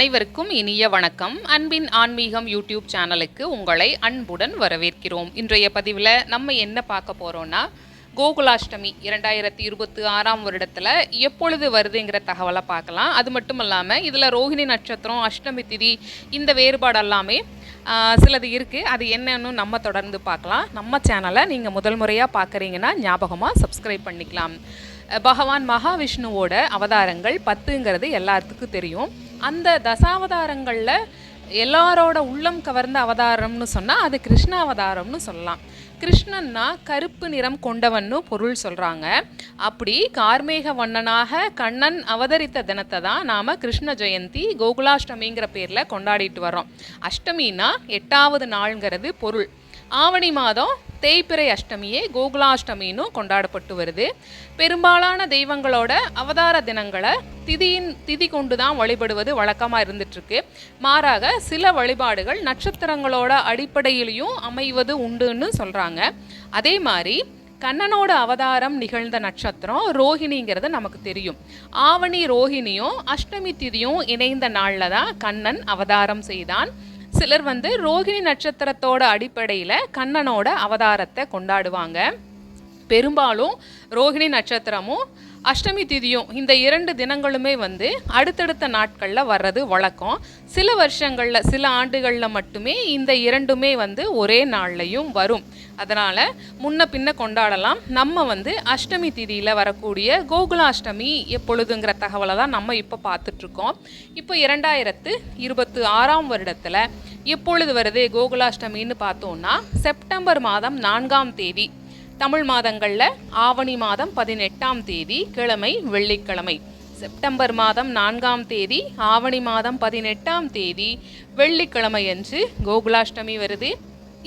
அனைவருக்கும் இனிய வணக்கம். அன்பின் ஆன்மீகம் யூடியூப் சேனலுக்கு உங்களை அன்புடன் வரவேற்கிறோம். இன்றைய பதிவில் நம்ம என்ன பார்க்க போகிறோன்னா, கோகுலாஷ்டமி 2026 வருடத்தில் எப்பொழுது வருதுங்கிற தகவலை பார்க்கலாம். அது மட்டும் இல்லாமல் இதில் ரோஹிணி நட்சத்திரம், அஷ்டமி திதி, இந்த வேறுபாடு எல்லாமே சிலது இருக்குது. அது என்னன்னு நம்ம தொடர்ந்து பார்க்கலாம். நம்ம சேனலை நீங்கள் முதல் முறையாக பார்க்குறீங்கன்னா ஞாபகமாக சப்ஸ்கிரைப் பண்ணிக்கலாம். பகவான் மகாவிஷ்ணுவோட அவதாரங்கள் 10ங்கிறது எல்லாத்துக்கும் தெரியும். அந்த தசாவதாரங்களில் எல்லாரோட உள்ளம் கவர்ந்த அவதாரம்னு சொன்னால் அது கிருஷ்ண அவதாரம்னு சொல்லலாம். கிருஷ்ணன்னா கருப்பு நிறம் கொண்டவன்னு பொருள் சொல்கிறாங்க. அப்படி கார்மேக வண்ணனாக கண்ணன் அவதரித்த தினத்தை தான் நாம் கிருஷ்ண ஜெயந்தி கோகுலாஷ்டமிங்கிற பேரில் கொண்டாடிட்டு வரோம். அஷ்டமின்னா 8வது நாள்ங்கிறது பொருள். ஆவணி மாதம் தேய்பிறை அஷ்டமியே கோகுலாஷ்டமின்னு கொண்டாடப்பட்டு வருது. பெரும்பாலான தெய்வங்களோட அவதார தினங்களை திதி கொண்டு தான் வழிபடுவது வழக்கமாக இருந்துட்டுருக்கு. மாறாக சில வழிபாடுகள் நட்சத்திரங்களோட அடிப்படையிலையும் அமைவது உண்டுன்னு சொல்கிறாங்க. அதே மாதிரி கண்ணனோட அவதாரம் நிகழ்ந்த நட்சத்திரம் ரோஹிணிங்கிறது நமக்கு தெரியும். ஆவணி ரோஹிணியும் அஷ்டமி திதியும் இணைந்த நாளில் தான் கண்ணன் அவதாரம் செய்தான். சிலர் ரோகிணி நட்சத்திரத்தோட அடிப்படையில் கண்ணனோட அவதாரத்தை கொண்டாடுவாங்க. பெரும்பாலும் ரோகிணி நட்சத்திரமும் அஷ்டமி திதியும் இந்த 2 தினங்களுமே அடுத்தடுத்த நாட்களில் வர்றது வழக்கம். சில வருஷங்களில் சில ஆண்டுகளில் மட்டுமே இந்த 2மே ஒரே நாள்லையும் வரும். அதனால் முன்ன பின்ன கொண்டாடலாம். நம்ம அஷ்டமி திதியில் வரக்கூடிய கோகுலாஷ்டமி எப்பொழுதுங்கிற தகவலை தான் நம்ம இப்போ பார்த்துட்ருக்கோம். இப்போ 2026 வருடத்தில் எப்பொழுது வருது கோகுலாஷ்டமின்னு பார்த்தோன்னா, செப்டம்பர் மாதம் 4ஆம் தேதி. தமிழ் மாதங்களில் ஆவணி மாதம் 18ஆம் தேதி கிழமை வெள்ளிக்கிழமை. செப்டம்பர் மாதம் 4ஆம் தேதி ஆவணி மாதம் 18ஆம் தேதி வெள்ளிக்கிழமை அன்று கோகுலாஷ்டமி வருது.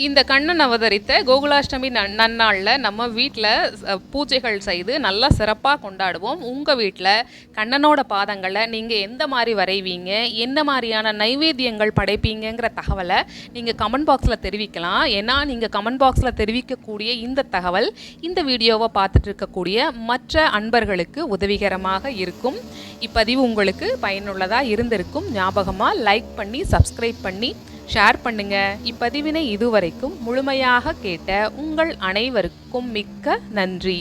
இந்த கண்ணன் அவதரித்த கோகுலாஷ்டமி நன்னாளில் நம்ம வீட்டில் பூஜைகள் செய்து நல்லா சிறப்பாக கொண்டாடுவோம். உங்கள் வீட்டில் கண்ணனோட பாதங்களை நீங்கள் எந்த மாதிரி வரைவீங்க, என்ன மாதிரியான நைவேத்தியங்கள் படைப்பீங்கிற தகவலை நீங்கள் கமெண்ட் பாக்ஸில் தெரிவிக்கலாம். ஏன்னா நீங்கள் கமெண்ட் பாக்ஸில் தெரிவிக்கக்கூடிய இந்த தகவல் இந்த வீடியோவை பார்த்துட்டு இருக்கக்கூடிய மற்ற அன்பர்களுக்கு உதவிகரமாக இருக்கும். இப்பதிவு உங்களுக்கு பயனுள்ளதாக இருந்திருக்கும். ஞாபகமாக லைக் பண்ணி சப்ஸ்கிரைப் பண்ணி ஷேர் பண்ணுங்க. இப்பதிவினை இதுவரைக்கும் முழுமையாக கேட்ட உங்கள் அனைவருக்கும் மிக்க நன்றி.